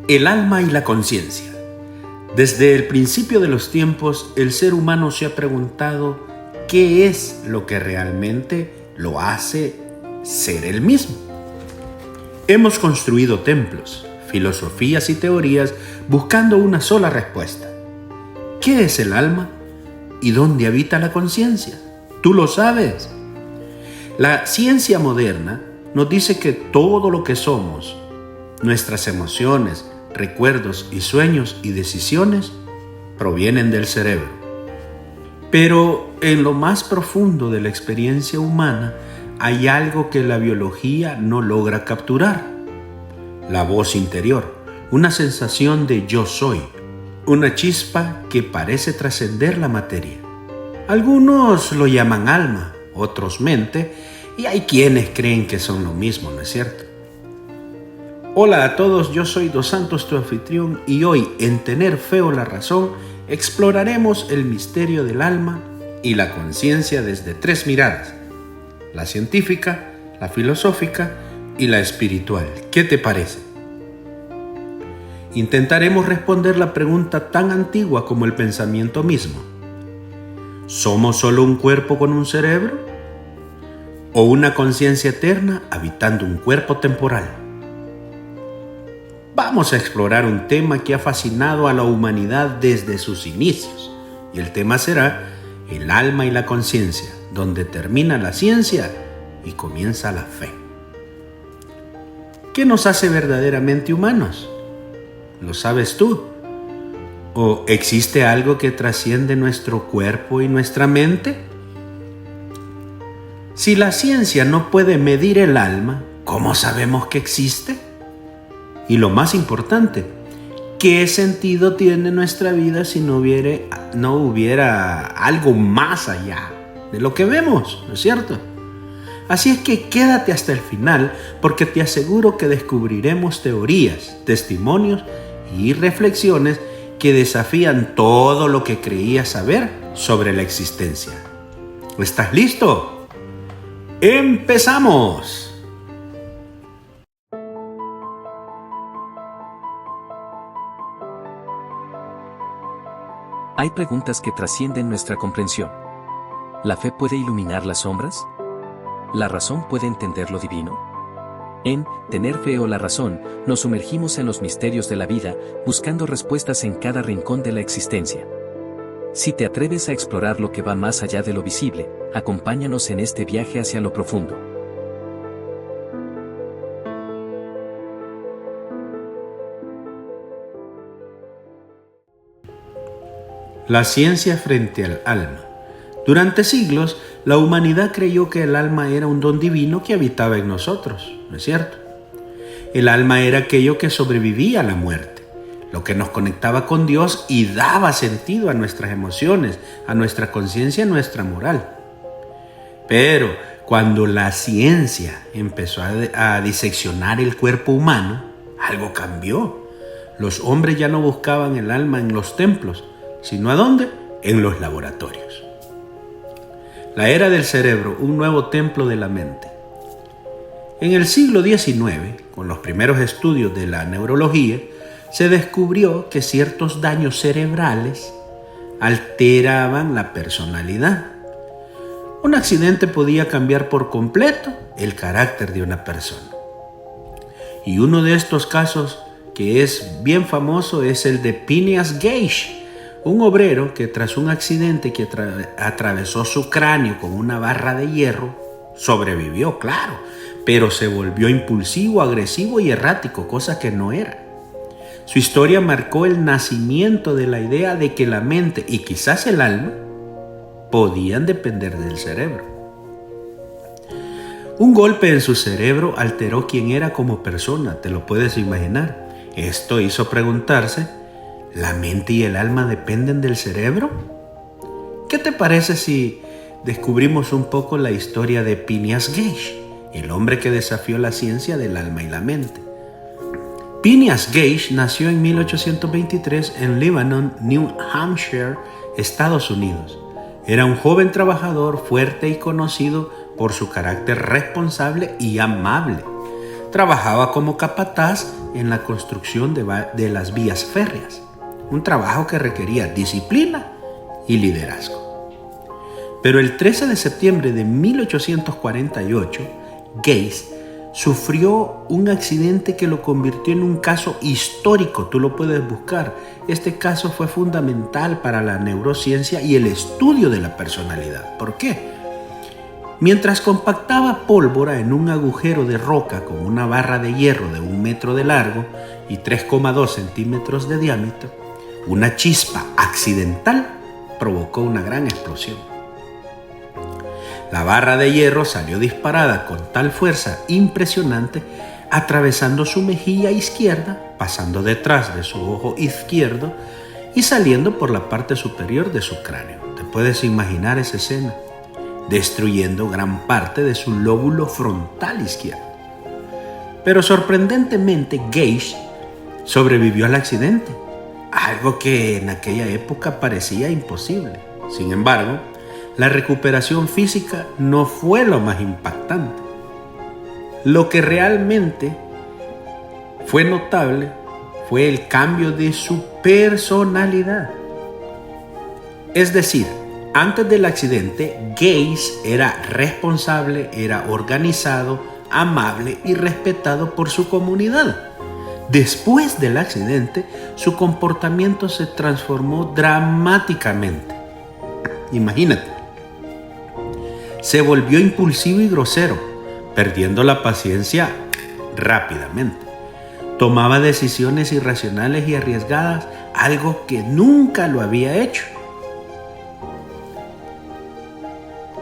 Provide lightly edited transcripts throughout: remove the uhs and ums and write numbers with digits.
El alma y la conciencia. Desde el principio de los tiempos, el ser humano se ha preguntado qué es lo que realmente lo hace ser el mismo. Hemos construido templos, filosofías y teorías buscando una sola respuesta. ¿Qué es el alma? ¿Y dónde habita la conciencia? ¿Tú lo sabes? La ciencia moderna nos dice que todo lo que somos, nuestras emociones, recuerdos y sueños y decisiones, provienen del cerebro. Pero en lo más profundo de la experiencia humana hay algo que la biología no logra capturar: la voz interior, una sensación de yo soy, una chispa que parece trascender la materia. Algunos lo llaman alma, otros mente, y hay quienes creen que son lo mismo, ¿no es cierto? Hola a todos, yo soy Dos Santos, tu anfitrión, y hoy en Tener Fe o la Razón exploraremos el misterio del alma y la conciencia desde tres miradas: la científica, la filosófica y la espiritual. ¿Qué te parece? Intentaremos responder la pregunta tan antigua como el pensamiento mismo: ¿somos solo un cuerpo con un cerebro? ¿O una conciencia eterna habitando un cuerpo temporal? Vamos a explorar un tema que ha fascinado a la humanidad desde sus inicios, y el tema será el alma y la conciencia, donde termina la ciencia y comienza la fe. ¿Qué nos hace verdaderamente humanos? ¿Lo sabes tú? ¿O existe algo que trasciende nuestro cuerpo y nuestra mente? Si la ciencia no puede medir el alma, ¿cómo sabemos que existe? Y lo más importante, ¿qué sentido tiene nuestra vida si no hubiera algo más allá de lo que vemos, ¿no es cierto? Así es que quédate hasta el final, porque te aseguro que descubriremos teorías, testimonios y reflexiones que desafían todo lo que creías saber sobre la existencia. ¿Estás listo? ¡Empezamos! Hay preguntas que trascienden nuestra comprensión. ¿La fe puede iluminar las sombras? ¿La razón puede entender lo divino? En Tener Fe o la Razón, nos sumergimos en los misterios de la vida, buscando respuestas en cada rincón de la existencia. Si te atreves a explorar lo que va más allá de lo visible, acompáñanos en este viaje hacia lo profundo. La ciencia frente al alma. Durante siglos, la humanidad creyó que el alma era un don divino que habitaba en nosotros, ¿no es cierto? El alma era aquello que sobrevivía a la muerte, lo que nos conectaba con Dios y daba sentido a nuestras emociones, a nuestra conciencia, a nuestra moral. Pero cuando la ciencia empezó a diseccionar el cuerpo humano, algo cambió. Los hombres ya no buscaban el alma en los templos, sino ¿a dónde? En los laboratorios. La era del cerebro, un nuevo templo de la mente. En el siglo XIX, con los primeros estudios de la neurología, se descubrió que ciertos daños cerebrales alteraban la personalidad. Un accidente podía cambiar por completo el carácter de una persona. Y uno de estos casos que es bien famoso es el de Phineas Gage, un obrero que tras un accidente que atravesó su cráneo con una barra de hierro, sobrevivió, claro, pero se volvió impulsivo, agresivo y errático, cosa que no era. Su historia marcó el nacimiento de la idea de que la mente y quizás el alma podían depender del cerebro. Un golpe en su cerebro alteró quién era como persona, te lo puedes imaginar. Esto hizo preguntarse: ¿la mente y el alma dependen del cerebro? ¿Qué te parece si descubrimos un poco la historia de Phineas Gage, el hombre que desafió la ciencia del alma y la mente? Phineas Gage nació en 1823 en Lebanon, New Hampshire, Estados Unidos. Era un joven trabajador fuerte y conocido por su carácter responsable y amable. Trabajaba como capataz en la construcción de las vías férreas, un trabajo que requería disciplina y liderazgo. Pero el 13 de septiembre de 1848, Gase sufrió un accidente que lo convirtió en un caso histórico. Tú lo puedes buscar. Este caso fue fundamental para la neurociencia y el estudio de la personalidad. ¿Por qué? Mientras compactaba pólvora en un agujero de roca con una barra de hierro de 1 metro de largo y 3,2 centímetros de diámetro, una chispa accidental provocó una gran explosión. La barra de hierro salió disparada con tal fuerza impresionante, atravesando su mejilla izquierda, pasando detrás de su ojo izquierdo y saliendo por la parte superior de su cráneo. ¿Te puedes imaginar esa escena? Destruyendo gran parte de su lóbulo frontal izquierdo. Pero sorprendentemente, Gase sobrevivió al accidente, algo que en aquella época parecía imposible. Sin embargo, la recuperación física no fue lo más impactante. Lo que realmente fue notable fue el cambio de su personalidad. Es decir, antes del accidente, Gase era responsable, era organizado, amable y respetado por su comunidad. Después del accidente, su comportamiento se transformó dramáticamente. Imagínate. Se volvió impulsivo y grosero, perdiendo la paciencia rápidamente. Tomaba decisiones irracionales y arriesgadas, algo que nunca lo había hecho.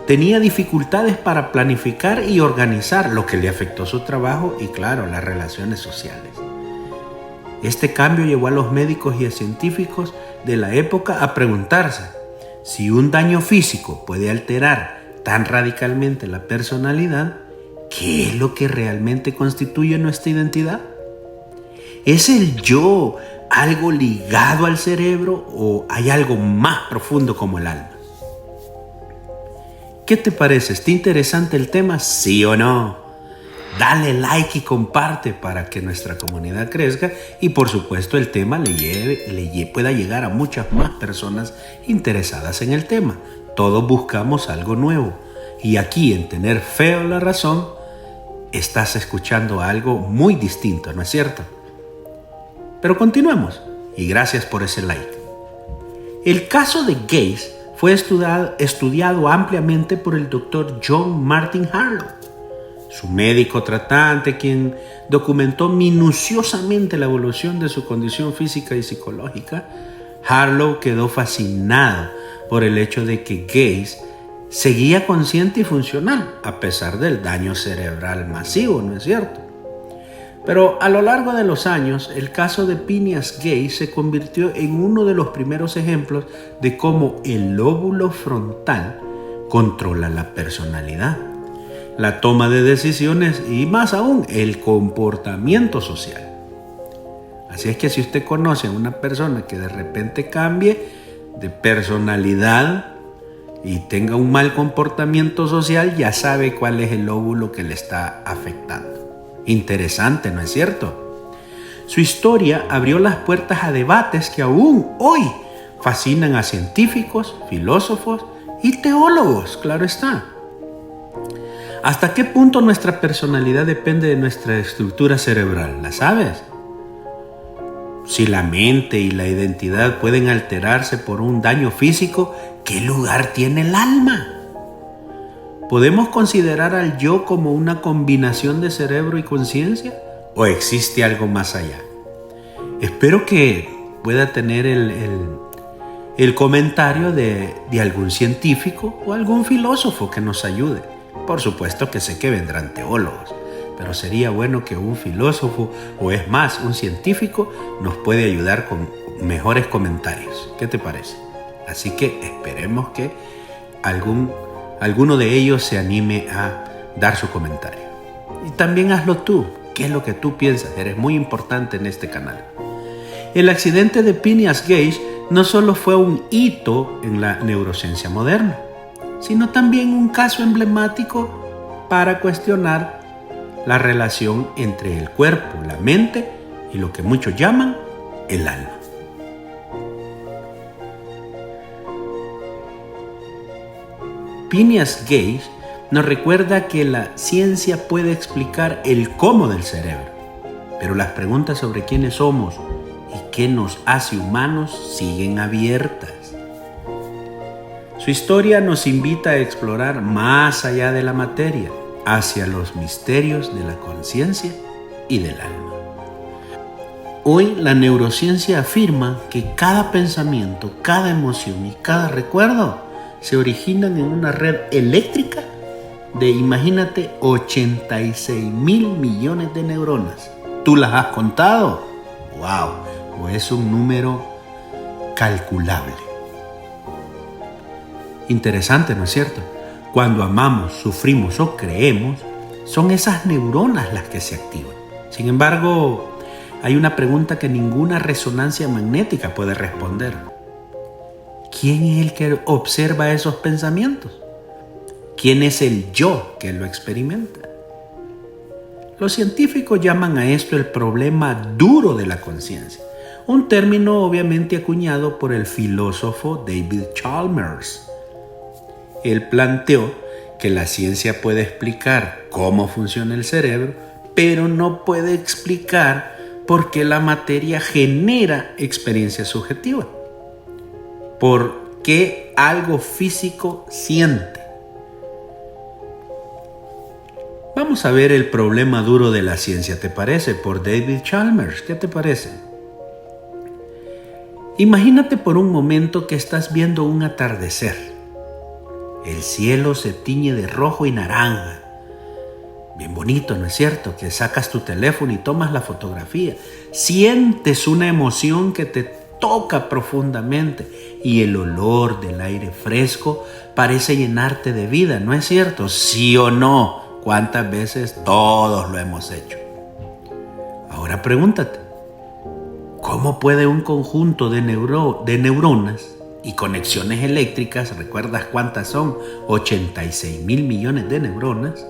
Tenía dificultades para planificar y organizar, lo que le afectó su trabajo y, claro, las relaciones sociales. Este cambio llevó a los médicos y a científicos de la época a preguntarse si un daño físico puede alterar tan radicalmente la personalidad, ¿qué es lo que realmente constituye nuestra identidad? ¿Es el yo algo ligado al cerebro o hay algo más profundo como el alma? ¿Qué te parece? ¿Está interesante el tema? ¿Sí o no? Dale like y comparte para que nuestra comunidad crezca y por supuesto el tema pueda llegar a muchas más personas interesadas en el tema. Todos buscamos algo nuevo y aquí en Tener Fe o la Razón estás escuchando algo muy distinto, ¿no es cierto? Pero continuemos y gracias por ese like. El caso de Gase fue estudiado ampliamente por el Dr. John Martin Harlow, su médico tratante, quien documentó minuciosamente la evolución de su condición física y psicológica. Harlow quedó fascinado por el hecho de que Gase seguía consciente y funcional a pesar del daño cerebral masivo, ¿no es cierto? Pero a lo largo de los años, el caso de Phineas Gase se convirtió en uno de los primeros ejemplos de cómo el lóbulo frontal controla la personalidad, la toma de decisiones y más aún el comportamiento social. Así es que si usted conoce a una persona que de repente cambie de personalidad y tenga un mal comportamiento social, ya sabe cuál es el lóbulo que le está afectando. Interesante, ¿no es cierto? Su historia abrió las puertas a debates que aún hoy fascinan a científicos, filósofos y teólogos, claro está. ¿Hasta qué punto nuestra personalidad depende de nuestra estructura cerebral? ¿La sabes? Si la mente y la identidad pueden alterarse por un daño físico, ¿qué lugar tiene el alma? ¿Podemos considerar al yo como una combinación de cerebro y conciencia? ¿O existe algo más allá? Espero que pueda tener el comentario de algún científico o algún filósofo que nos ayude. Por supuesto que sé que vendrán teólogos, pero sería bueno que un filósofo o es más, un científico nos puede ayudar con mejores comentarios. ¿Qué te parece? Así que esperemos que alguno de ellos se anime a dar su comentario. Y también hazlo tú. ¿Qué es lo que tú piensas? Eres muy importante en este canal. El accidente de Phineas Gase no solo fue un hito en la neurociencia moderna, sino también un caso emblemático para cuestionar la relación entre el cuerpo, la mente y lo que muchos llaman el alma. Phineas Gage nos recuerda que la ciencia puede explicar el cómo del cerebro, pero las preguntas sobre quiénes somos y qué nos hace humanos siguen abiertas. Su historia nos invita a explorar más allá de la materia, hacia los misterios de la conciencia y del alma. Hoy la neurociencia afirma que cada pensamiento, cada emoción y cada recuerdo se originan en una red eléctrica de, imagínate, 86,000 millones de neuronas. ¿Tú las has contado? ¡Wow! O es un número calculable. Interesante, ¿no es cierto? Cuando amamos, sufrimos o creemos, son esas neuronas las que se activan. Sin embargo, hay una pregunta que ninguna resonancia magnética puede responder. ¿Quién es el que observa esos pensamientos? ¿Quién es el yo que lo experimenta? Los científicos llaman a esto el problema duro de la conciencia, un término obviamente acuñado por el filósofo David Chalmers. Él planteó que la ciencia puede explicar cómo funciona el cerebro, pero no puede explicar por qué la materia genera experiencia subjetiva. ¿Por qué algo físico siente? Vamos a ver el problema duro de la ciencia, ¿te parece? Por David Chalmers, ¿qué te parece? Imagínate por un momento que estás viendo un atardecer. El cielo se tiñe de rojo y naranja. Bien bonito, ¿no es cierto? Que sacas tu teléfono y tomas la fotografía. Sientes una emoción que te toca profundamente y el olor del aire fresco parece llenarte de vida, ¿no es cierto? ¿Sí o no? ¿Cuántas veces todos lo hemos hecho? Ahora pregúntate, ¿cómo puede un conjunto de neuronas y conexiones eléctricas, recuerdas cuántas son? 86,000 millones de neuronas,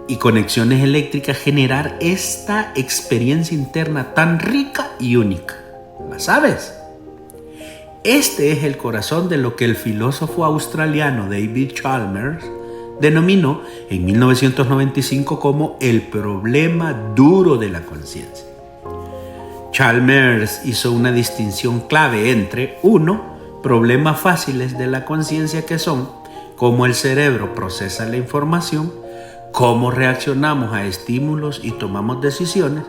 y conexiones eléctricas generar esta experiencia interna tan rica y única? ¿La sabes? Este es el corazón de lo que el filósofo australiano David Chalmers denominó en 1995 como el problema duro de la conciencia. Chalmers hizo una distinción clave entre 1. Problemas fáciles de la conciencia, que son cómo el cerebro procesa la información, cómo reaccionamos a estímulos y tomamos decisiones,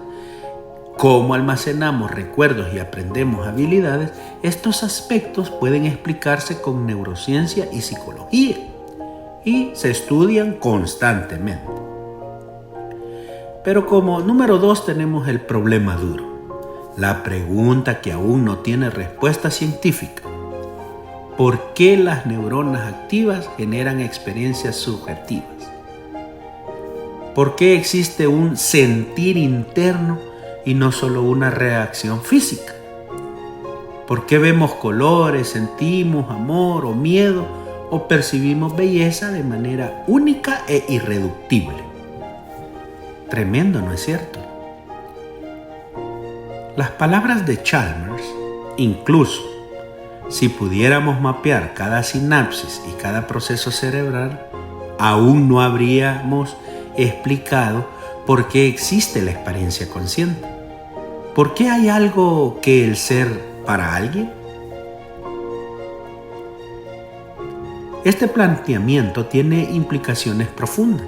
cómo almacenamos recuerdos y aprendemos habilidades. Estos aspectos pueden explicarse con neurociencia y psicología y se estudian constantemente. Pero como número 2 tenemos el problema duro, la pregunta que aún no tiene respuesta científica. ¿Por qué las neuronas activas generan experiencias subjetivas? ¿Por qué existe un sentir interno y no solo una reacción física? ¿Por qué vemos colores, sentimos amor o miedo o percibimos belleza de manera única e irreductible? Tremendo, ¿no es cierto? Las palabras de Chalmers, incluso si pudiéramos mapear cada sinapsis y cada proceso cerebral, aún no habríamos explicado por qué existe la experiencia consciente. ¿Por qué hay algo que el ser para alguien? Este planteamiento tiene implicaciones profundas.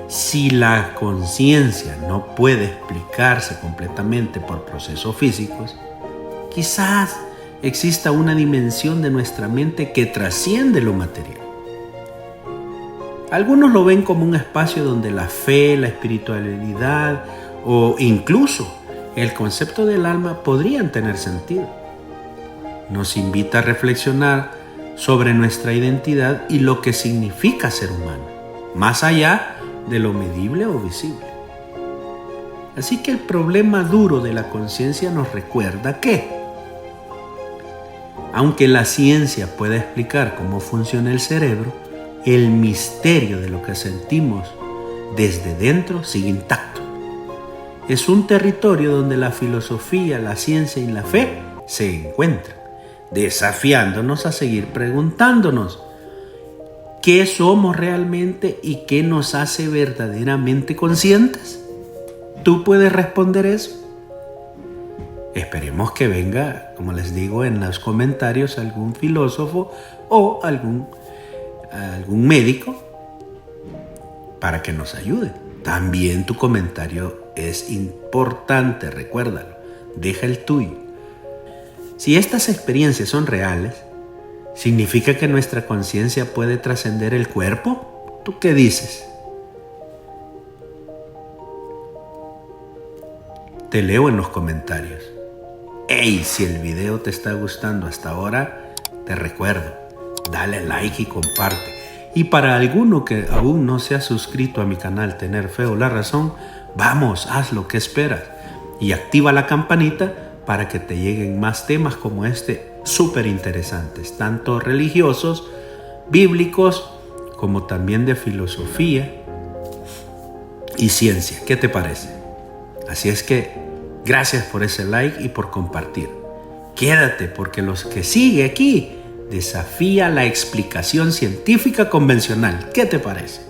Si la conciencia no puede explicarse completamente por procesos físicos, quizás exista una dimensión de nuestra mente que trasciende lo material. Algunos lo ven como un espacio donde la fe, la espiritualidad o incluso el concepto del alma podrían tener sentido. Nos invita a reflexionar sobre nuestra identidad y lo que significa ser humano, más allá de lo medible o visible. Así que el problema duro de la conciencia nos recuerda que, aunque la ciencia pueda explicar cómo funciona el cerebro, el misterio de lo que sentimos desde dentro sigue intacto. es un territorio donde la filosofía, la ciencia y la fe se encuentran, desafiándonos a seguir preguntándonos qué somos realmente y qué nos hace verdaderamente conscientes. ¿Tú puedes responder eso? Esperemos que venga, como les digo, en los comentarios algún filósofo o algún médico para que nos ayude. También tu comentario es importante, recuérdalo. Deja el tuyo. Si estas experiencias son reales, ¿significa que nuestra conciencia puede trascender el cuerpo? ¿Tú qué dices? Te leo en los comentarios. Hey, si el video te está gustando hasta ahora, te recuerdo, dale like y comparte. Y para alguno que aún no se ha suscrito a mi canal Tener Fe o la Razón, vamos, haz lo que esperas y activa la campanita para que te lleguen más temas como este súper interesantes, tanto religiosos, bíblicos, como también de filosofía y ciencia. ¿Qué te parece? Así es que gracias por ese like y por compartir. Quédate porque los que sigue aquí desafía la explicación científica convencional. ¿Qué te parece?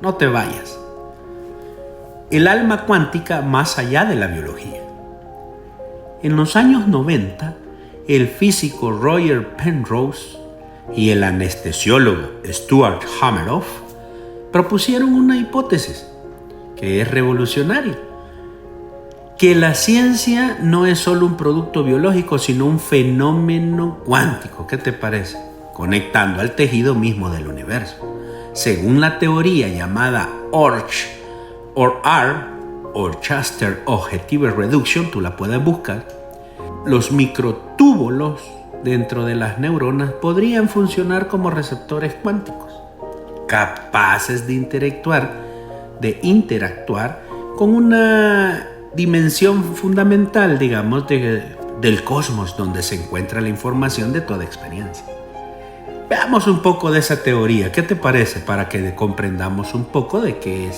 No te vayas. El alma cuántica más allá de la biología. En los años 90, el físico Roger Penrose y el anestesiólogo Stuart Hameroff propusieron una hipótesis que es revolucionaria: que la ciencia no es solo un producto biológico, sino un fenómeno cuántico. ¿Qué te parece? Conectando al tejido mismo del universo. Según la teoría llamada Orchester Objective Reduction, tú la puedes buscar, los microtúbulos dentro de las neuronas podrían funcionar como receptores cuánticos, capaces de interactuar con una dimensión fundamental, digamos, del cosmos, donde se encuentra la información de toda experiencia. Veamos un poco de esa teoría. ¿Qué te parece? Para que comprendamos un poco de qué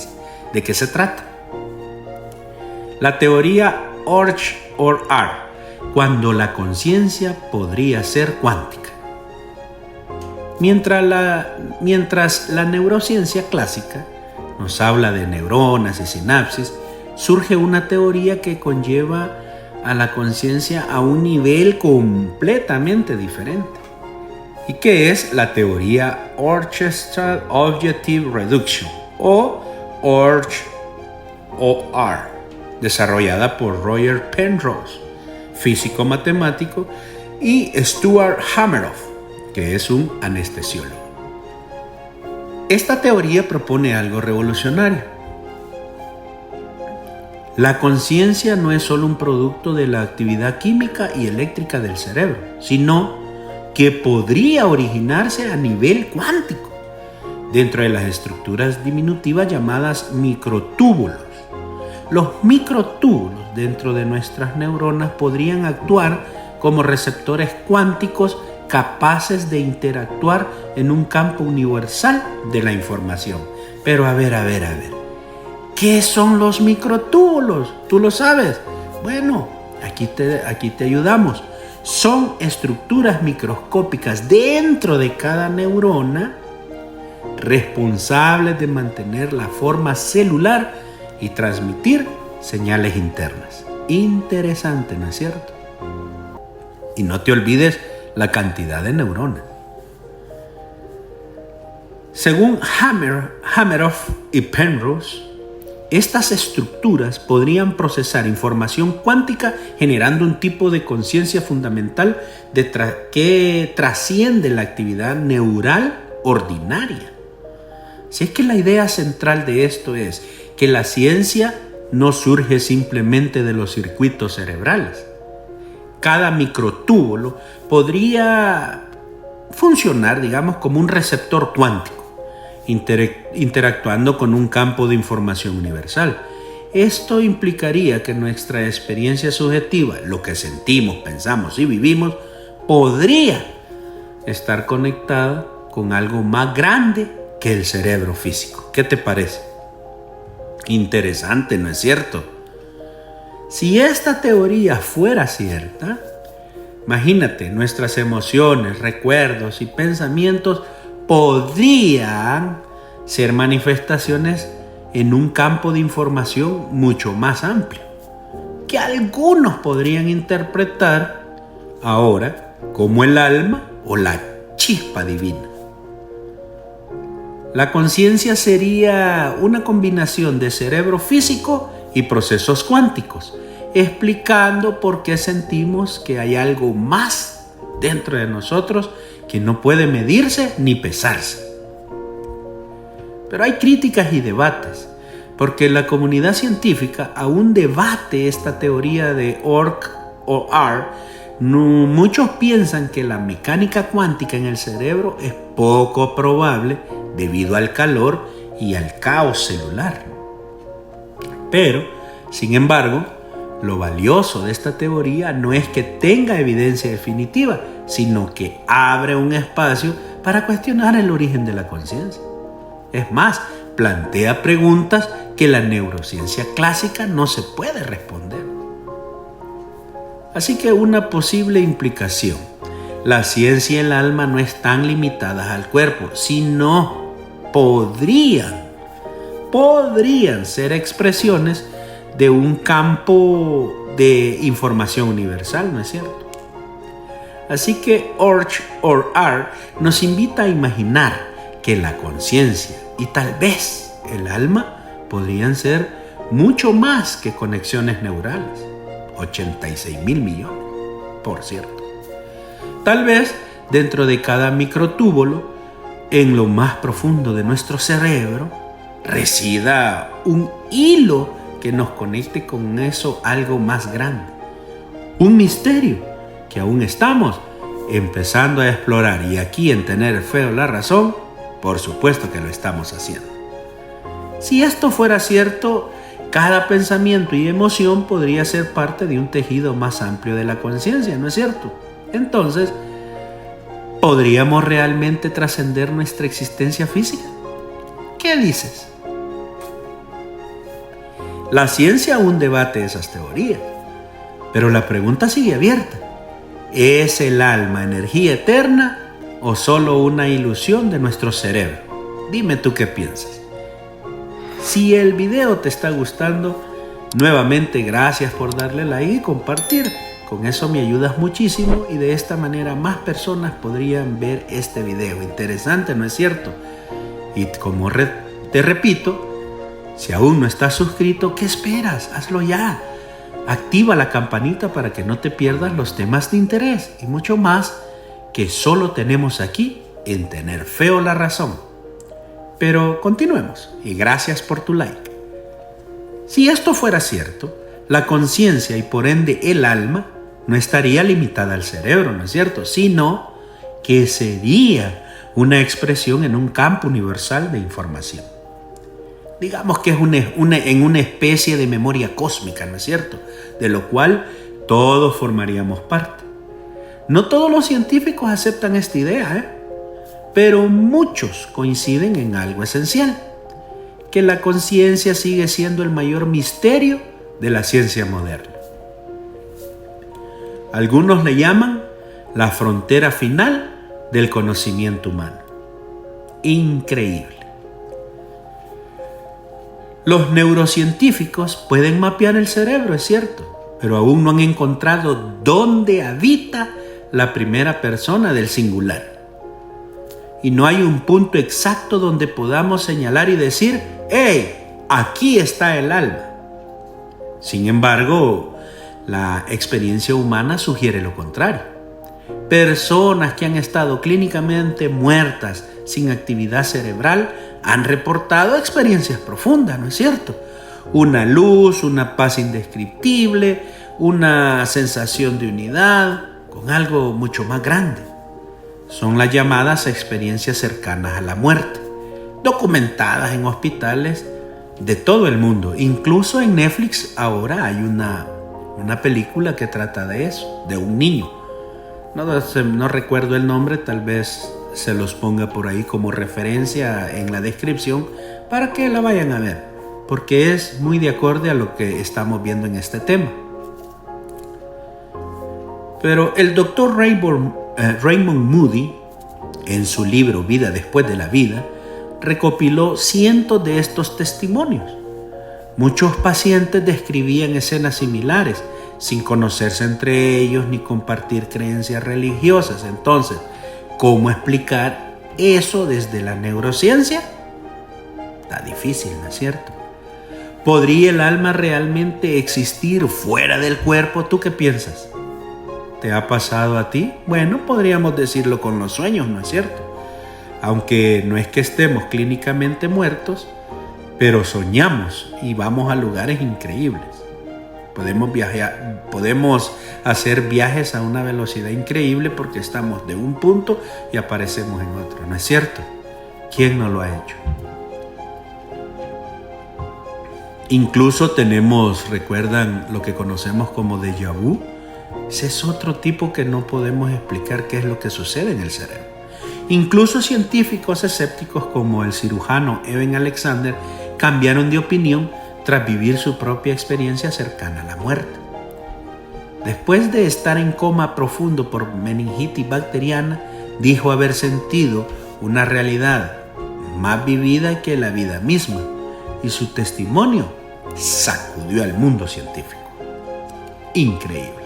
se trata. La teoría cuando la conciencia podría ser cuántica. Mientras la neurociencia clásica nos habla de neuronas y sinapsis, surge una teoría que conlleva a la conciencia a un nivel completamente diferente, y que es la teoría Orchestral Objective Reduction o OR, desarrollada por Roger Penrose, físico matemático, y Stuart Hameroff, que es un anestesiólogo. Esta teoría propone algo revolucionario. La conciencia no es solo un producto de la actividad química y eléctrica del cerebro, sino que podría originarse a nivel cuántico, dentro de las estructuras diminutivas llamadas microtúbulos. Los microtúbulos dentro de nuestras neuronas podrían actuar como receptores cuánticos capaces de interactuar en un campo universal de la información. Pero a ver. ¿Qué son los microtúbulos? ¿Tú lo sabes? Bueno, aquí te ayudamos. Son estructuras microscópicas dentro de cada neurona, responsables de mantener la forma celular y transmitir señales internas. Interesante, ¿no es cierto? Y no te olvides la cantidad de neuronas. Según Hameroff y Penrose, estas estructuras podrían procesar información cuántica generando un tipo de conciencia fundamental que trasciende la actividad neural ordinaria. Si es que la idea central de esto es que la ciencia no surge simplemente de los circuitos cerebrales. Cada microtúbulo podría funcionar, digamos, como un receptor cuántico, interactuando con un campo de información universal. Esto implicaría que nuestra experiencia subjetiva, lo que sentimos, pensamos y vivimos, podría estar conectada con algo más grande que el cerebro físico. ¿Qué te parece? Interesante, ¿no es cierto? Si esta teoría fuera cierta, imagínate, nuestras emociones, recuerdos y pensamientos podrían ser manifestaciones en un campo de información mucho más amplio, que algunos podrían interpretar ahora como el alma o la chispa divina. La conciencia sería una combinación de cerebro físico y procesos cuánticos, explicando por qué sentimos que hay algo más dentro de nosotros que no puede medirse ni pesarse. Pero hay críticas y debates, porque la comunidad científica aún debate esta teoría de Ork o R. Muchos piensan que la mecánica cuántica en el cerebro es poco probable debido al calor y al caos celular. Pero, sin embargo, lo valioso de esta teoría no es que tenga evidencia definitiva, sino que abre un espacio para cuestionar el origen de la conciencia. Es más, plantea preguntas que la neurociencia clásica no se puede responder. Así que una posible implicación: la ciencia y el alma no están limitadas al cuerpo, sino podrían ser expresiones de un campo de información universal, ¿no es cierto? Así que Orch or R nos invita a imaginar que la conciencia y tal vez el alma podrían ser mucho más que conexiones neurales. 86,000 millones, por cierto. Tal vez dentro de cada microtúbulo, en lo más profundo de nuestro cerebro, resida un hilo que nos conecte con eso algo más grande. Un misterio que aún estamos empezando a explorar, y aquí en Tener Fe o la Razón, por supuesto que lo estamos haciendo. Si esto fuera cierto, cada pensamiento y emoción podría ser parte de un tejido más amplio de la conciencia, ¿no es cierto? Entonces, ¿podríamos realmente trascender nuestra existencia física? ¿Qué dices? La ciencia aún debate esas teorías, pero la pregunta sigue abierta. ¿Es el alma energía eterna o solo una ilusión de nuestro cerebro? Dime tú qué piensas. Si el video te está gustando, nuevamente gracias por darle like y compartir. Con eso me ayudas muchísimo y de esta manera más personas podrían ver este video. Interesante, ¿no es cierto? Y como te repito, si aún no estás suscrito, ¿qué esperas? Hazlo ya. Activa la campanita para que no te pierdas los temas de interés y mucho más que solo tenemos aquí en Tener Fe o la Razón. Pero continuemos y gracias por tu like. Si esto fuera cierto, la conciencia y por ende el alma no estaría limitada al cerebro, ¿no es cierto? Sino que sería una expresión en un campo universal de información. Digamos que es en una especie de memoria cósmica, ¿no es cierto? De lo cual todos formaríamos parte. No todos los científicos aceptan esta idea, pero muchos coinciden en algo esencial: que la conciencia sigue siendo el mayor misterio de la ciencia moderna. Algunos le llaman la frontera final del conocimiento humano. Increíble. Los neurocientíficos pueden mapear el cerebro, es cierto, pero aún no han encontrado dónde habita la primera persona del singular. Y no hay un punto exacto donde podamos señalar y decir: ¡hey! Aquí está el alma. Sin embargo, la experiencia humana sugiere lo contrario. Personas que han estado clínicamente muertas sin actividad cerebral han reportado experiencias profundas, ¿no es cierto? Una luz, una paz indescriptible, una sensación de unidad con algo mucho más grande. Son las llamadas experiencias cercanas a la muerte, documentadas en hospitales de todo el mundo. Incluso en Netflix ahora hay una película que trata de eso, de un niño. No recuerdo el nombre, tal vez se los ponga por ahí como referencia en la descripción para que la vayan a ver. porque es muy de acorde a lo que estamos viendo en este tema. Pero el doctor Raymond Moody, en su libro Vida después de la vida, recopiló cientos de estos testimonios. Muchos pacientes describían escenas similares, sin conocerse entre ellos ni compartir creencias religiosas. Entonces, ¿cómo explicar eso desde la neurociencia? Está difícil, ¿no es cierto? ¿Podría el alma realmente existir fuera del cuerpo? ¿Tú qué piensas? ¿Te ha pasado a ti? Bueno, podríamos decirlo con los sueños, ¿no es cierto? Aunque no es que estemos clínicamente muertos, pero soñamos y vamos a lugares increíbles. Podemos hacer viajes a una velocidad increíble porque estamos de un punto y aparecemos en otro, ¿no es cierto? ¿Quién no lo ha hecho? Incluso recuerdan lo que conocemos como déjà vu. Ese es otro tipo que no podemos explicar qué es lo que sucede en el cerebro. Incluso científicos escépticos como el cirujano Eben Alexander cambiaron de opinión tras vivir su propia experiencia cercana a la muerte. Después de estar en coma profundo por meningitis bacteriana, dijo haber sentido una realidad más vivida que la vida misma, y su testimonio sacudió al mundo científico. Increíble.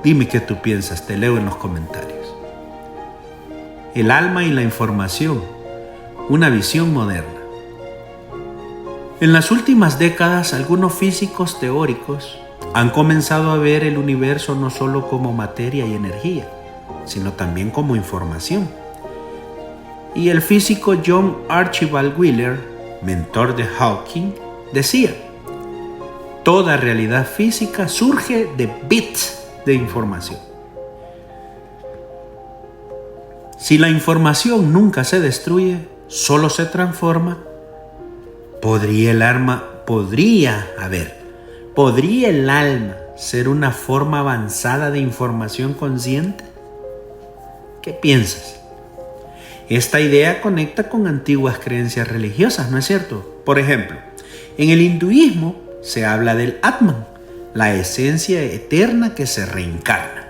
Dime qué tú piensas, te leo en los comentarios. El alma y la información, una visión moderna. En las últimas décadas, algunos físicos teóricos han comenzado a ver el universo no solo como materia y energía, sino también como información. Y el físico John Archibald Wheeler, mentor de Hawking, decía: toda realidad física surge de bits de información. Si la información nunca se destruye, solo se transforma, ¿podría el alma ser una forma avanzada de información consciente? ¿Qué piensas? Esta idea conecta con antiguas creencias religiosas, ¿no es cierto? Por ejemplo, en el hinduismo se habla del Atman, la esencia eterna que se reencarna.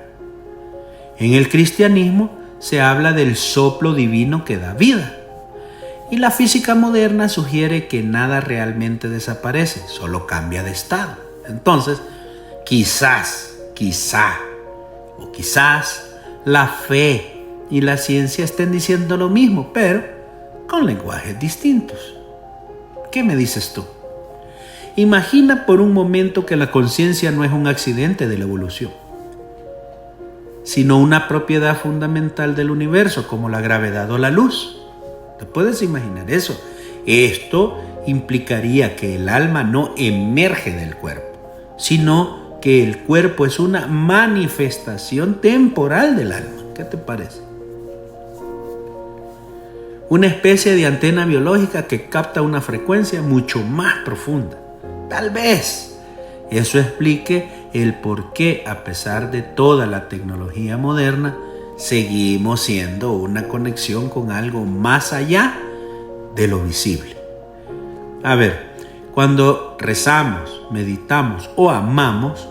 En el cristianismo se habla del soplo divino que da vida. Y la física moderna sugiere que nada realmente desaparece, solo cambia de estado. Entonces, quizás la fe y la ciencia estén diciendo lo mismo, pero con lenguajes distintos. ¿Qué me dices tú? Imagina por un momento que la conciencia no es un accidente de la evolución, sino una propiedad fundamental del universo, como la gravedad o la luz. ¿Te puedes imaginar eso? Esto implicaría que el alma no emerge del cuerpo, sino que el cuerpo es una manifestación temporal del alma. ¿Qué te parece? Una especie de antena biológica que capta una frecuencia mucho más profunda. Tal vez eso explique el por qué, a pesar de toda la tecnología moderna, seguimos siendo una conexión con algo más allá de lo visible. A ver, cuando rezamos, meditamos o amamos,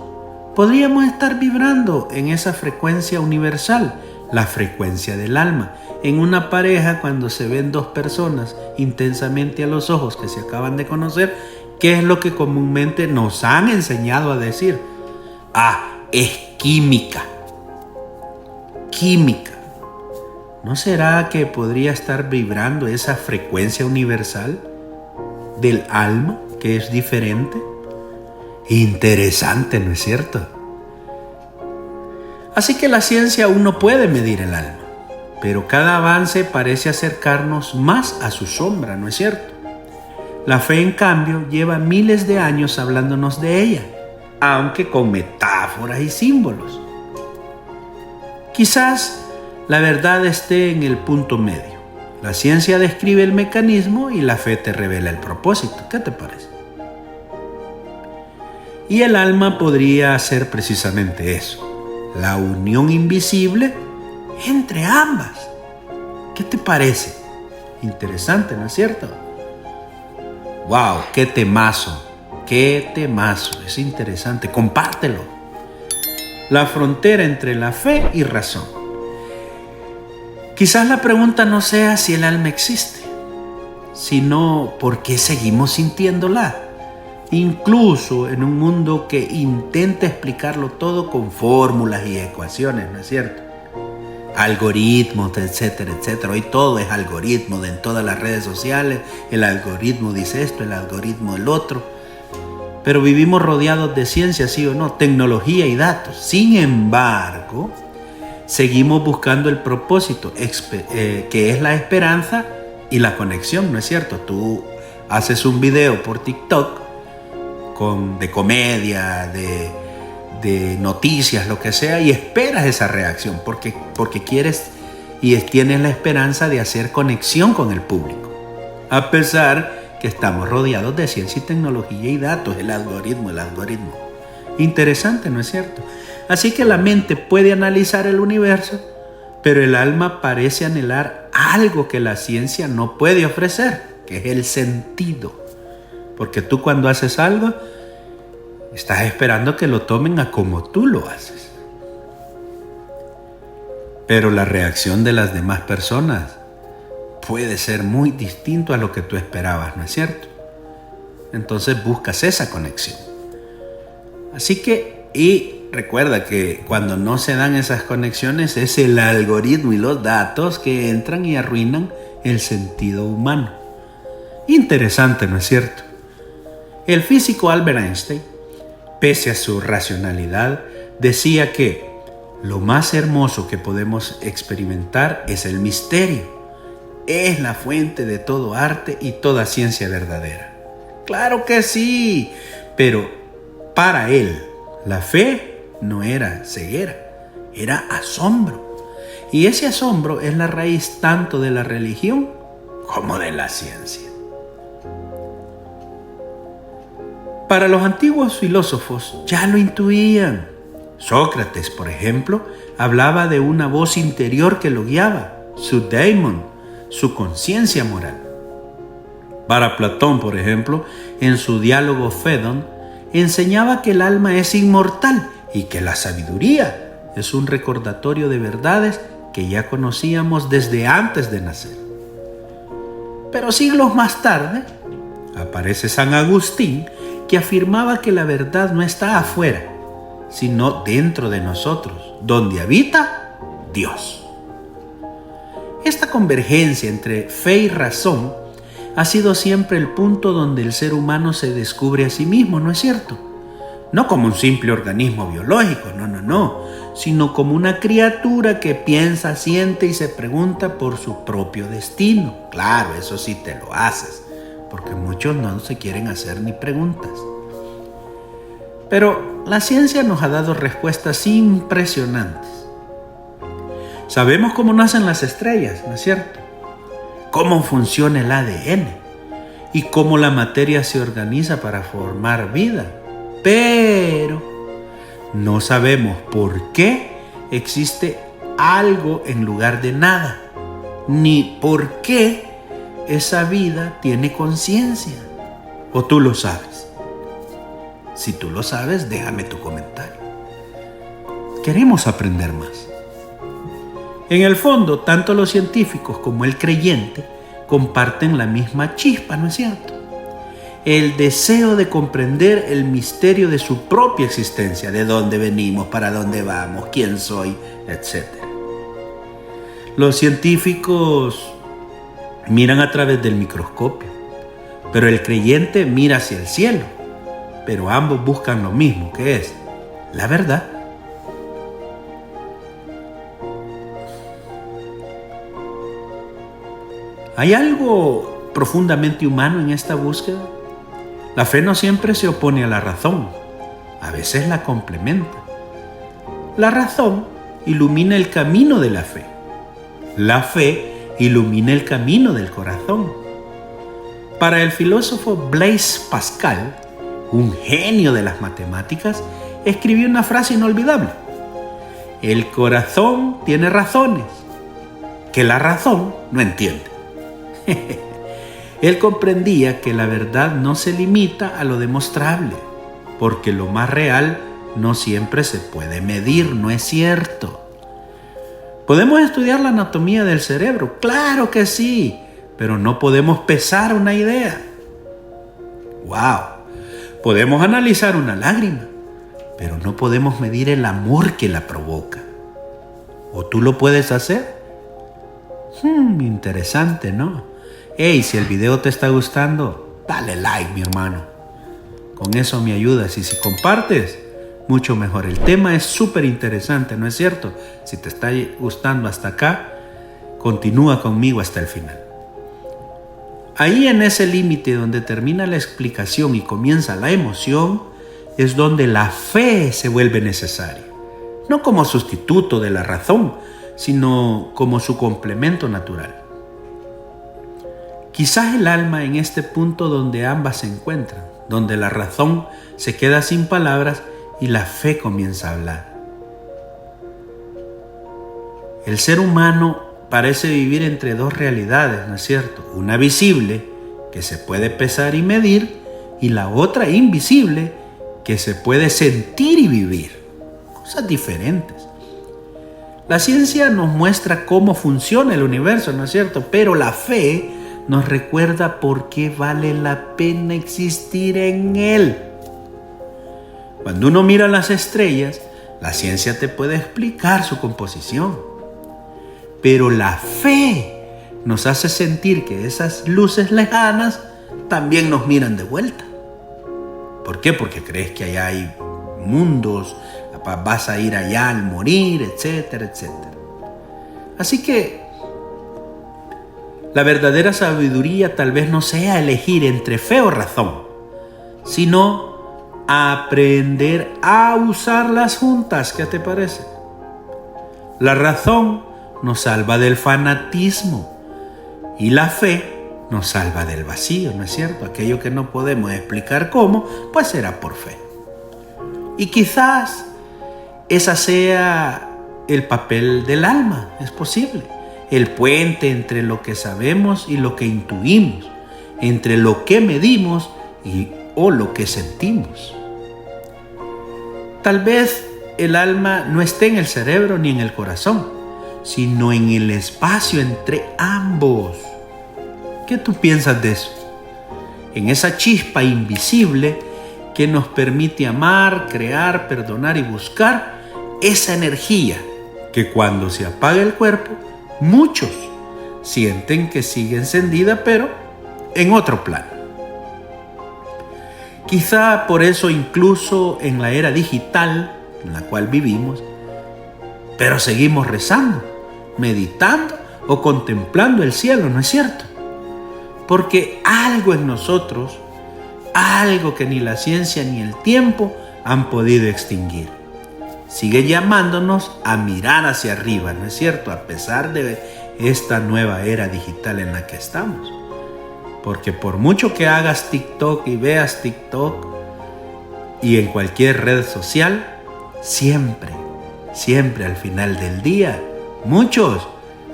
podríamos estar vibrando en esa frecuencia universal, la frecuencia del alma. En una pareja, cuando se ven dos personas intensamente a los ojos que se acaban de conocer, ¿qué es lo que comúnmente nos han enseñado a decir? Es química. Química. ¿No será que podría estar vibrando esa frecuencia universal del alma, que es diferente? Interesante, ¿no es cierto? Así que la ciencia aún no puede medir el alma, pero cada avance parece acercarnos más a su sombra, ¿no es cierto? La fe, en cambio, lleva miles de años hablándonos de ella, aunque con metáforas y símbolos. Quizás la verdad esté en el punto medio. La ciencia describe el mecanismo y la fe te revela el propósito. ¿Qué te parece? Y el alma podría ser precisamente eso, la unión invisible entre ambas. ¿Qué te parece? Interesante, ¿no es cierto? ¡Wow! ¡Qué temazo! ¡Qué temazo! Es interesante. Compártelo. La frontera entre la fe y razón. Quizás la pregunta no sea si el alma existe, sino por qué seguimos sintiéndola. Incluso en un mundo que intenta explicarlo todo con fórmulas y ecuaciones, ¿no es cierto? Algoritmos, etcétera, etcétera. Hoy todo es algoritmo, en todas las redes sociales. El algoritmo dice esto, el algoritmo el otro. Pero vivimos rodeados de ciencia, sí o no, tecnología y datos. Sin embargo, seguimos buscando el propósito, que es la esperanza y la conexión, ¿no es cierto? Tú haces un video por TikTok de comedia, de noticias, lo que sea, y esperas esa reacción porque quieres y tienes la esperanza de hacer conexión con el público. A pesar que estamos rodeados de ciencia y tecnología y datos, el algoritmo. Interesante, ¿no es cierto? Así que la mente puede analizar el universo, pero el alma parece anhelar algo que la ciencia no puede ofrecer, que es el sentido. Porque tú cuando haces algo, estás esperando que lo tomen a como tú lo haces. Pero la reacción de las demás personas puede ser muy distinto a lo que tú esperabas, ¿no es cierto? Entonces buscas esa conexión. Así que, y recuerda que cuando no se dan esas conexiones es el algoritmo y los datos que entran y arruinan el sentido humano. Interesante, ¿no es cierto? El físico Albert Einstein, pese a su racionalidad, decía que lo más hermoso que podemos experimentar es el misterio. Es la fuente de todo arte y toda ciencia verdadera. ¡Claro que sí! Pero para él, la fe no era ceguera, era asombro. Y ese asombro es la raíz tanto de la religión como de la ciencia. Para los antiguos filósofos ya lo intuían. Sócrates, por ejemplo, hablaba de una voz interior que lo guiaba, su daimon, su conciencia moral. Para Platón, por ejemplo, en su diálogo Fédon, enseñaba que el alma es inmortal y que la sabiduría es un recordatorio de verdades que ya conocíamos desde antes de nacer. Pero siglos más tarde, aparece San Agustín, que afirmaba que la verdad no está afuera, sino dentro de nosotros, donde habita Dios. Esta convergencia entre fe y razón ha sido siempre el punto donde el ser humano se descubre a sí mismo, ¿no es cierto? No como un simple organismo biológico, no, sino como una criatura que piensa, siente y se pregunta por su propio destino. Claro, eso sí te lo haces, porque muchos no se quieren hacer ni preguntas. Pero la ciencia nos ha dado respuestas impresionantes. Sabemos cómo nacen las estrellas, ¿no es cierto? Cómo funciona el ADN y cómo la materia se organiza para formar vida. Pero no sabemos por qué existe algo en lugar de nada, ni por qué esa vida tiene conciencia. ¿O tú lo sabes? Si tú lo sabes, déjame tu comentario. Queremos aprender más. En el fondo, tanto los científicos como el creyente comparten la misma chispa, ¿no es cierto? El deseo de comprender el misterio de su propia existencia, de dónde venimos, para dónde vamos, quién soy, etc. Los científicos miran a través del microscopio, pero el creyente mira hacia el cielo, pero ambos buscan lo mismo, que es la verdad. ¿Hay algo profundamente humano en esta búsqueda? La fe no siempre se opone a la razón, a veces la complementa. La razón ilumina el camino de la fe. La fe ilumina el camino del corazón. Para el filósofo Blaise Pascal, un genio de las matemáticas, escribió una frase inolvidable: el corazón tiene razones que la razón no entiende. Él comprendía que la verdad no se limita a lo demostrable, porque lo más real no siempre se puede medir, ¿no es cierto? ¿Podemos estudiar la anatomía del cerebro? Claro que sí, pero no podemos pesar una idea. ¡Wow! Podemos analizar una lágrima, pero no podemos medir el amor que la provoca. ¿O tú lo puedes hacer? Interesante, ¿no? Hey, si el video te está gustando, dale like, mi hermano. Con eso me ayudas, y si compartes, mucho mejor. El tema es súper interesante, ¿no es cierto? Si te está gustando hasta acá, continúa conmigo hasta el final. Ahí, en ese límite donde termina la explicación y comienza la emoción, es donde la fe se vuelve necesaria. No como sustituto de la razón, sino como su complemento natural. Quizás el alma, en este punto donde ambas se encuentran, donde la razón se queda sin palabras y la fe comienza a hablar. El ser humano parece vivir entre dos realidades, ¿no es cierto? Una visible, que se puede pesar y medir, y la otra invisible, que se puede sentir y vivir. Cosas diferentes. La ciencia nos muestra cómo funciona el universo, ¿no es cierto? Pero la fe nos recuerda por qué vale la pena existir en él. Cuando uno mira las estrellas, la ciencia te puede explicar su composición. Pero la fe nos hace sentir que esas luces lejanas también nos miran de vuelta. ¿Por qué? Porque crees que allá hay mundos, vas a ir allá al morir, etcétera, etcétera. Así que la verdadera sabiduría tal vez no sea elegir entre fe o razón, sino aprender a usarlas juntas. ¿Qué te parece? La razón nos salva del fanatismo y la fe nos salva del vacío, ¿no es cierto? Aquello que no podemos explicar cómo, pues será por fe. Y quizás ese sea el papel del alma, es posible. El puente entre lo que sabemos y lo que intuimos, entre lo que medimos o lo que sentimos. Tal vez el alma no esté en el cerebro ni en el corazón, sino en el espacio entre ambos. ¿Qué tú piensas de eso? En esa chispa invisible que nos permite amar, crear, perdonar y buscar esa energía que cuando se apaga el cuerpo, muchos sienten que sigue encendida, pero en otro plano. Quizá por eso, incluso en la era digital en la cual vivimos, pero seguimos rezando, meditando o contemplando el cielo, ¿no es cierto? Porque algo en nosotros, algo que ni la ciencia ni el tiempo han podido extinguir, sigue llamándonos a mirar hacia arriba, ¿no es cierto? A pesar de esta nueva era digital en la que estamos. Porque por mucho que hagas TikTok y veas TikTok y en cualquier red social, siempre al final del día, muchos,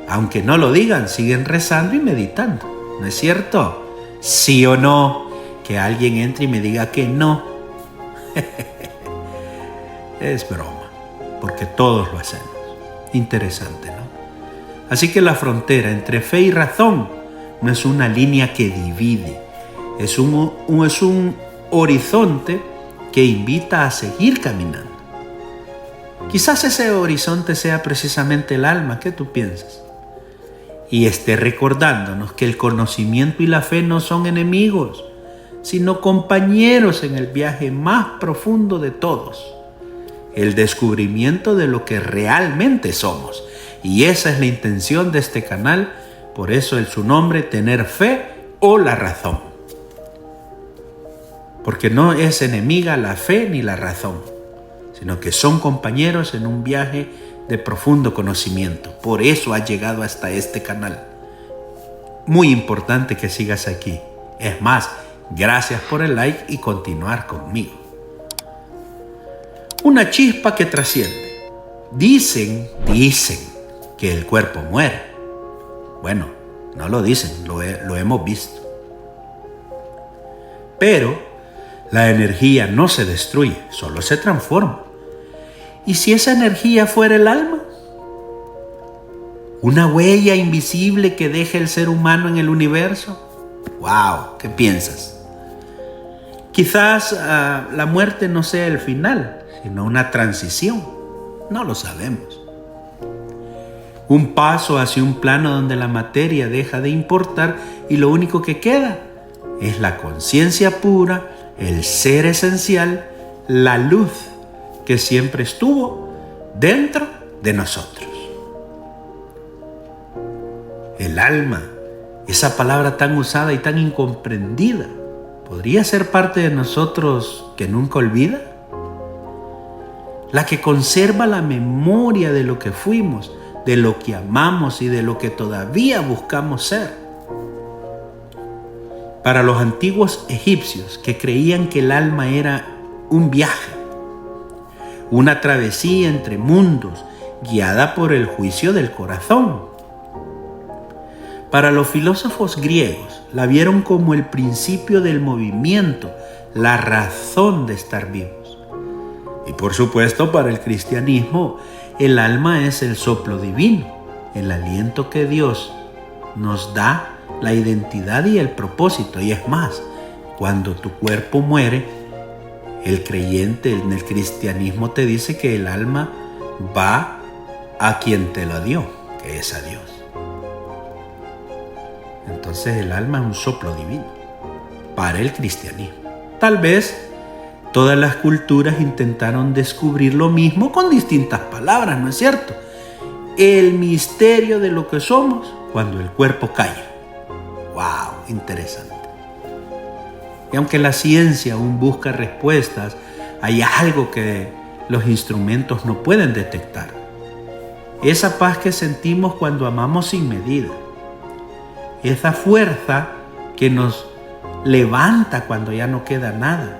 aunque no lo digan, siguen rezando y meditando, ¿no es cierto? ¿Sí o no? Que alguien entre y me diga que no. Es broma, porque todos lo hacemos. Interesante, ¿no? Así que la frontera entre fe y razón no es una línea que divide, es un horizonte que invita a seguir caminando. Quizás ese horizonte sea precisamente el alma. ¿Qué tú piensas? Y esté recordándonos que el conocimiento y la fe no son enemigos, sino compañeros en el viaje más profundo de todos, el descubrimiento de lo que realmente somos. Y esa es la intención de este canal, por eso es su nombre, Tener Fe o la Razón. Porque no es enemiga la fe ni la razón, sino que son compañeros en un viaje de profundo conocimiento. Por eso has llegado hasta este canal. Muy importante que sigas aquí. Es más, gracias por el like y continuar conmigo. Una chispa que trasciende. Dicen que el cuerpo muere. Bueno, no lo dicen, lo hemos visto. Pero la energía no se destruye, solo se transforma. ¿Y si esa energía fuera el alma? ¿Una huella invisible que deja el ser humano en el universo? ¡Wow! ¿Qué piensas? Quizás la muerte no sea el final, sino una transición. No lo sabemos. Un paso hacia un plano donde la materia deja de importar y lo único que queda es la conciencia pura, el ser esencial, la luz que siempre estuvo dentro de nosotros. El alma, esa palabra tan usada y tan incomprendida, ¿podría ser parte de nosotros que nunca olvida? La que conserva la memoria de lo que fuimos, de lo que amamos y de lo que todavía buscamos ser. Para los antiguos egipcios que creían que el alma era un viaje, una travesía entre mundos guiada por el juicio del corazón. Para los filósofos griegos la vieron como el principio del movimiento, la razón de estar vivos. Y por supuesto para el cristianismo el alma es el soplo divino, el aliento que Dios nos da, la identidad y el propósito. Y es más, cuando tu cuerpo muere, el creyente en el cristianismo te dice que el alma va a quien te la dio, que es a Dios. Entonces el alma es un soplo divino para el cristianismo. Tal vez todas las culturas intentaron descubrir lo mismo con distintas palabras, ¿no es cierto? El misterio de lo que somos cuando el cuerpo calla. ¡Wow! Interesante. Y aunque la ciencia aún busca respuestas, hay algo que los instrumentos no pueden detectar. Esa paz que sentimos cuando amamos sin medida. Esa fuerza que nos levanta cuando ya no queda nada.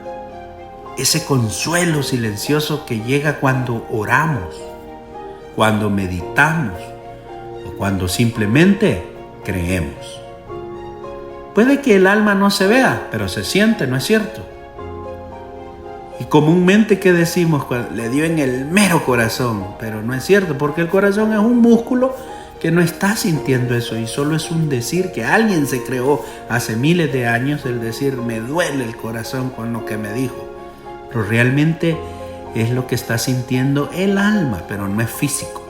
Ese consuelo silencioso que llega cuando oramos, cuando meditamos o cuando simplemente creemos. Puede que el alma no se vea, pero se siente, ¿no es cierto? Y comúnmente, ¿qué decimos? Le dio en el mero corazón, pero no es cierto, porque el corazón es un músculo que no está sintiendo eso y solo es un decir que alguien se creó hace miles de años, el decir me duele el corazón con lo que me dijo. Pero realmente es lo que está sintiendo el alma, pero no es físico.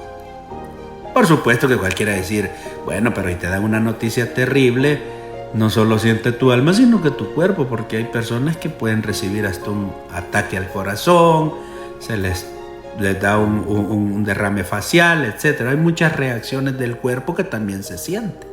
Por supuesto que cualquiera decir, bueno, pero ahí te dan una noticia terrible, no solo siente tu alma, sino que tu cuerpo, porque hay personas que pueden recibir hasta un ataque al corazón, se les da un derrame facial, etc. Hay muchas reacciones del cuerpo que también se sienten.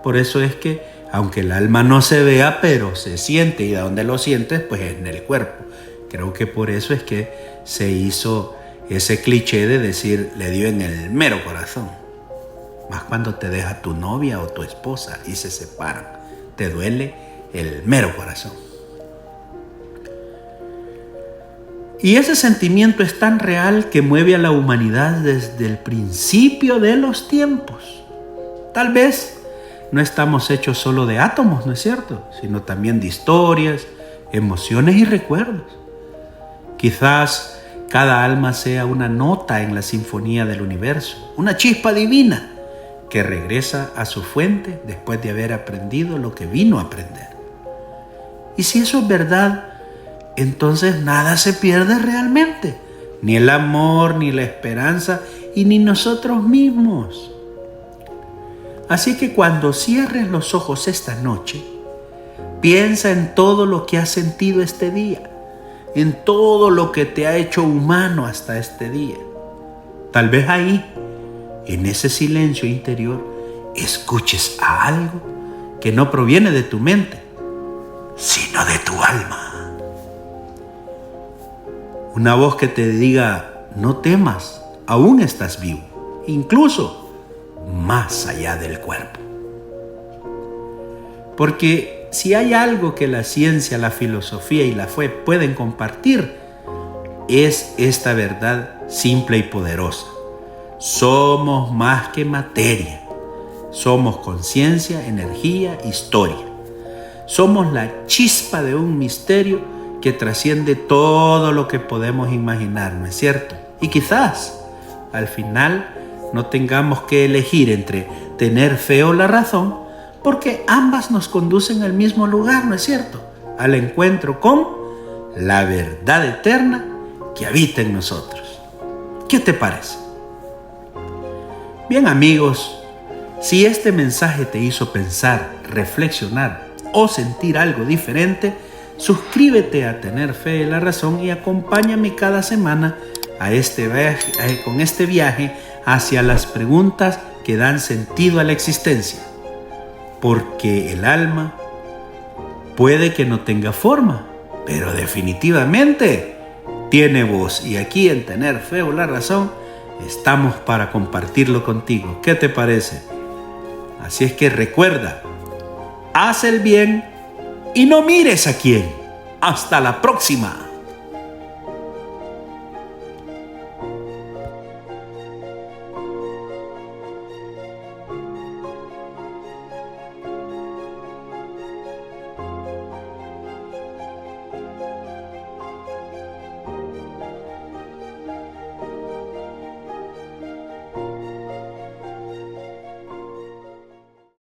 Por eso es que, aunque el alma no se vea, pero se siente, y de dónde lo sientes, pues en el cuerpo. Creo que por eso es que se hizo ese cliché de decir, le dio en el mero corazón. Más cuando te deja tu novia o tu esposa y se separan, te duele el mero corazón. Y ese sentimiento es tan real que mueve a la humanidad desde el principio de los tiempos. Tal vez no estamos hechos solo de átomos, ¿no es cierto? Sino también de historias, emociones y recuerdos. Quizás cada alma sea una nota en la sinfonía del universo, una chispa divina que regresa a su fuente después de haber aprendido lo que vino a aprender. Y si eso es verdad, entonces nada se pierde realmente, ni el amor, ni la esperanza, y ni nosotros mismos. Así que cuando cierres los ojos esta noche, piensa en todo lo que has sentido este día, en todo lo que te ha hecho humano hasta este día. Tal vez ahí, en ese silencio interior, escuches a algo que no proviene de tu mente, sino de tu alma. Una voz que te diga, no temas, aún estás vivo, incluso más allá del cuerpo. Porque si hay algo que la ciencia, la filosofía y la fe pueden compartir, es esta verdad simple y poderosa. Somos más que materia. Somos conciencia, energía, historia. Somos la chispa de un misterio que trasciende todo lo que podemos imaginar, ¿no es cierto? Y quizás, al final, no tengamos que elegir entre tener fe o la razón, porque ambas nos conducen al mismo lugar, ¿no es cierto? Al encuentro con la verdad eterna que habita en nosotros. ¿Qué te parece? Bien, amigos, si este mensaje te hizo pensar, reflexionar o sentir algo diferente, suscríbete a Tener Fe en la Razón y acompáñame cada semana con este viaje hacia las preguntas que dan sentido a la existencia. Porque el alma puede que no tenga forma, pero definitivamente tiene voz. Y aquí en Tener Fe o la Razón estamos para compartirlo contigo. ¿Qué te parece? Así es que recuerda, haz el bien y no mires a quién. Hasta la próxima.